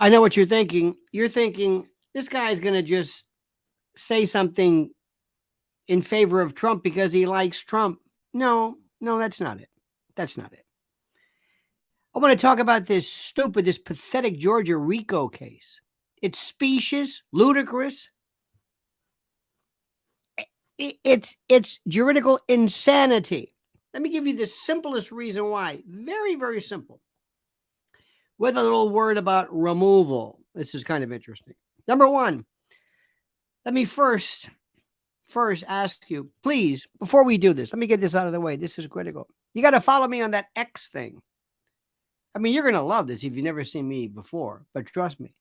I know what you're thinking. You're thinking this guy's going to just say something in favor of Trump because he likes Trump. No, no, that's not it. That's not it. I want to talk about this pathetic Georgia RICO case. It's specious, ludicrous. It's juridical insanity. Let me give you the simplest reason why. Very, very simple. With a little word about removal. This is kind of interesting. Number one, let me first ask you, please, before we do this, let me get this out of the way. This is critical. You got to follow me on that X thing. I mean, you're going to love this if you've never seen me before, but trust me.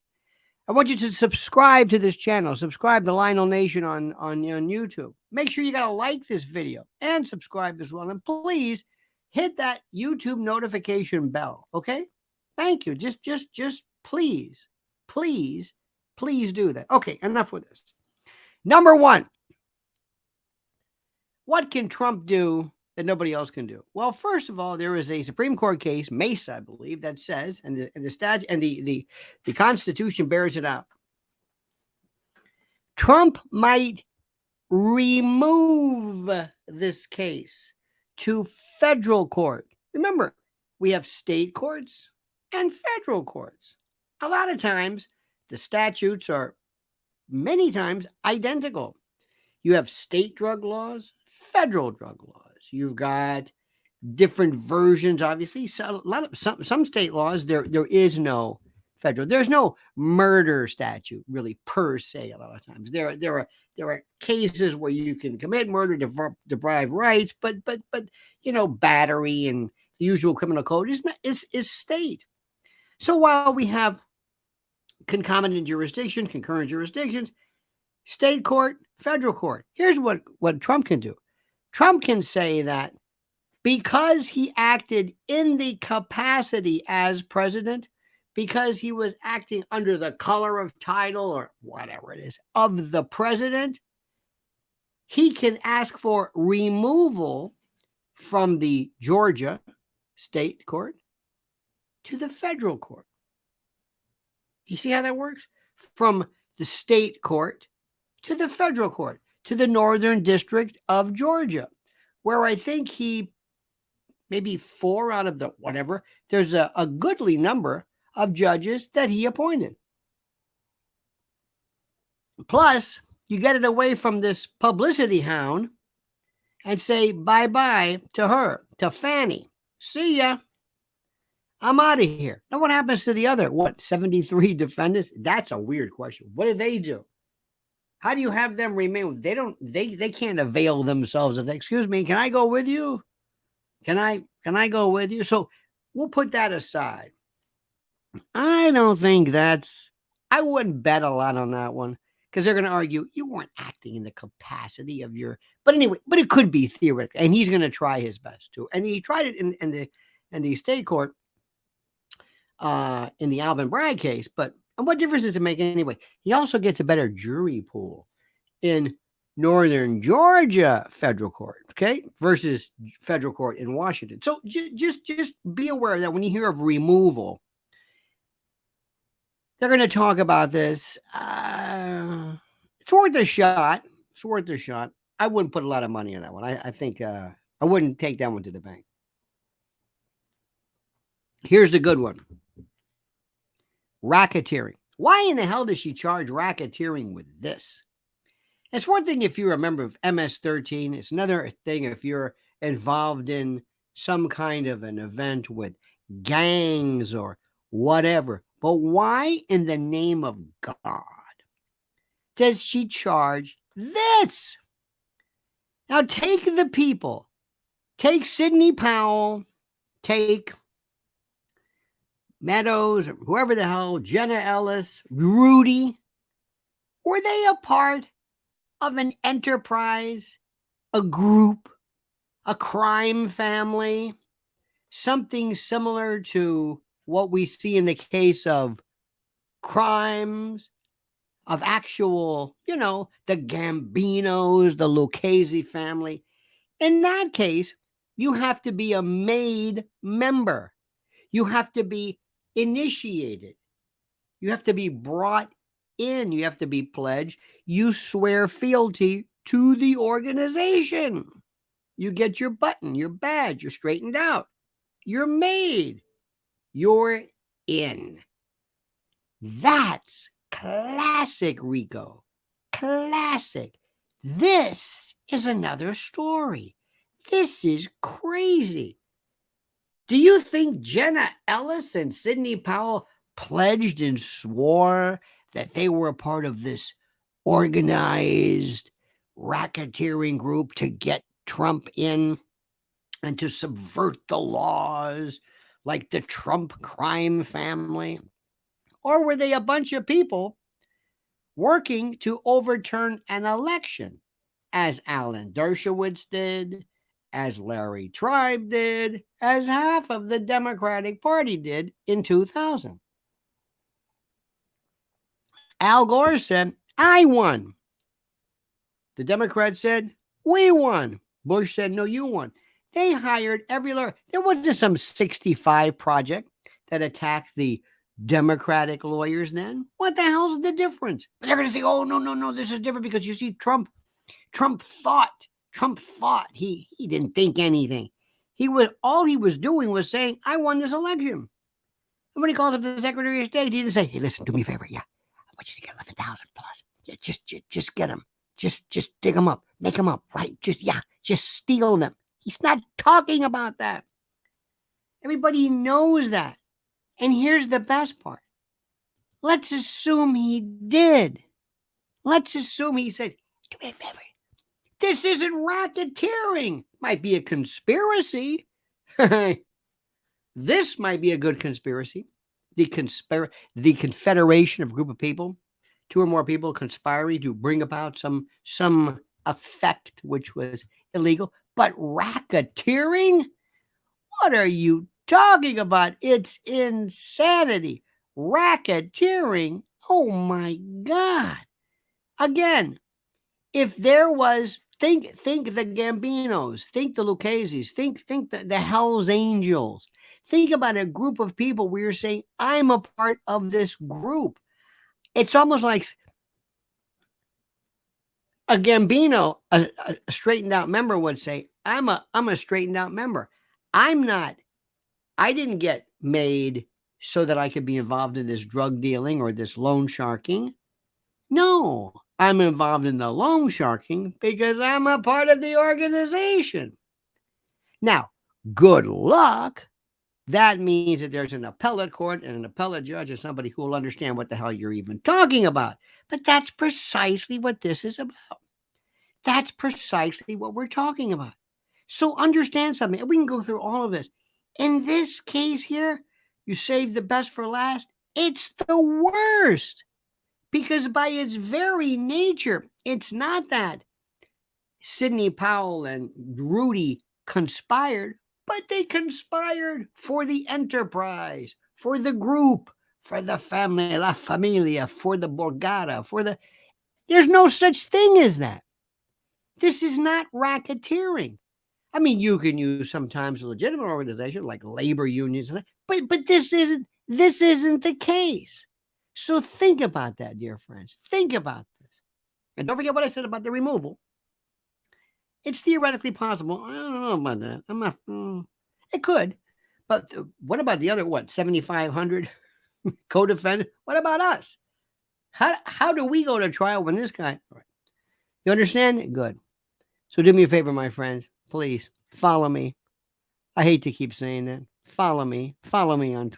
I want you to subscribe to this channel. Subscribe to Lionel Nation on YouTube. Make sure you got to like this video and subscribe as well. And please hit that YouTube notification bell, okay? Thank you. Just please do that. Okay, enough with this. Number one, what can Trump do that nobody else can do? Well, first of all, there is a Supreme Court case, Mesa, I believe, that says, and the statute and the Constitution bears it out. Trump might remove this case to federal court. Remember, we have state courts and federal courts. A lot of times, the statutes are many times identical. You have state drug laws, federal drug laws. You've got different versions, obviously. So some state laws, there is no federal. There's no murder statute, really, per se. A lot of times, there are cases where you can commit murder, deprive rights, but battery and the usual criminal code is state. So while we have concomitant jurisdiction, concurrent jurisdictions, state court, federal court. Here's what Trump can do. Trump can say that because he acted in the capacity as president, because he was acting under the color of title or whatever it is of the president, he can ask for removal from the Georgia state court to the federal court. You see how that works? From the state court to the federal court, to the Northern District of Georgia, where I think he, maybe 4 out of the whatever, there's a goodly number of judges that he appointed. Plus, you get it away from this publicity hound and say bye-bye to her, to Fannie. See ya. I'm out of here. Now, what happens to the other, 73 defendants? That's a weird question. What do they do? How do you have them remain? They can't avail themselves of that. Excuse me, can I go with you? Can I go with you? So we'll put that aside. I don't think I wouldn't bet a lot on that one because they're going to argue you weren't acting in the capacity of your, but anyway, but it could be theoretical, and he's going to try his best to. And he tried it in the state court, in the Alvin Bragg case, but and what difference does it make anyway? He also gets a better jury pool in Northern Georgia federal court, okay, versus federal court in Washington. So just be aware that when you hear of removal, they're going to talk about this. It's worth a shot. It's worth a shot. I wouldn't put a lot of money on that one. I think I wouldn't take that one to the bank. Here's the good one. Racketeering. Why in the hell does she charge racketeering with this? It's one thing if you're a member of MS-13. It's another thing if you're involved in some kind of an event with gangs or whatever. But why in the name of God does she charge this? Now take the people. Take Sidney Powell. Take Meadows, or whoever the hell, Jenna Ellis, Rudy. Were they a part of an enterprise, a group, a crime family, something similar to what we see in the case of crimes, of actual, the Gambinos, the Lucchese family? In that case, you have to be a made member. You have to be initiated. You have to be brought in. You have to be pledged. You swear fealty to the organization. You get your button, your badge, you're straightened out. You're made. You're in. That's classic RICO. Classic. This is another story. This is crazy. Do you think Jenna Ellis and Sidney Powell pledged and swore that they were a part of this organized racketeering group to get Trump in and to subvert the laws like the Trump crime family? Or were they a bunch of people working to overturn an election, as Alan Dershowitz did, as Larry Tribe did, as half of the Democratic Party did in 2000? Al Gore said, I won. The Democrats said, we won. Bush said, no, you won. They hired every lawyer. There wasn't some 65 project that attacked the Democratic lawyers then. What the hell's the difference? But they're going to say, oh, no, this is different because you see, Trump thought he didn't think anything. All he was doing was saying, I won this election. And when he calls up the Secretary of State, he didn't say, hey, listen, do me a favor. Yeah, I want you to get 11,000 plus. Yeah, just get them. Just dig them up. Make them up, right? Just steal them. He's not talking about that. Everybody knows that. And here's the best part. Let's assume he did. Let's assume he said, do me a favor. This isn't racketeering. Might be a conspiracy. This might be a good conspiracy. The confederation of a group of people, two or more people conspiring to bring about some effect which was illegal. But racketeering? What are you talking about? It's insanity. Racketeering? Oh my God. Again, if there was, think the Gambinos, think the Lucchese's, think the Hell's Angels. Think about a group of people where you're saying, I'm a part of this group. It's almost like a Gambino, a straightened out member would say, I'm a straightened out member. I didn't get made so that I could be involved in this drug dealing or this loan sharking. No, I'm involved in the loan sharking because I'm a part of the organization. Now, good luck. That means that there's an appellate court and an appellate judge or somebody who will understand what the hell you're even talking about. But that's precisely what this is about. That's precisely what we're talking about. So understand something. We can go through all of this. In this case here, you save the best for last. It's the worst. Because by its very nature, it's not that Sidney Powell and Rudy conspired, but they conspired for the enterprise, for the group, for the family, la familia, for the borgata, there's no such thing as that. This is not racketeering. I mean, you can use sometimes a legitimate organization like labor unions, but this isn't the case. So think about that, dear friends. Think about this. And don't forget what I said about the removal. It's theoretically possible. I don't know about that. I'm not. It could. But what about the other, 7,500 co-defendants? What about us? How do we go to trial when this guy? You understand? Good. So do me a favor, my friends. Please follow me. I hate to keep saying that. Follow me. Follow me on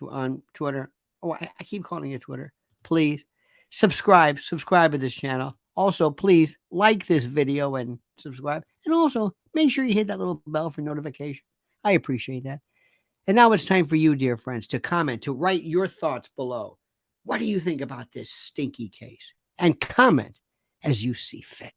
Twitter. Oh, I keep calling it Twitter. Please subscribe to this channel. Also, please like this video and subscribe. And also, make sure you hit that little bell for notification. I appreciate that. And now it's time for you, dear friends, to comment, to write your thoughts below. What do you think about this stinky case? And comment as you see fit.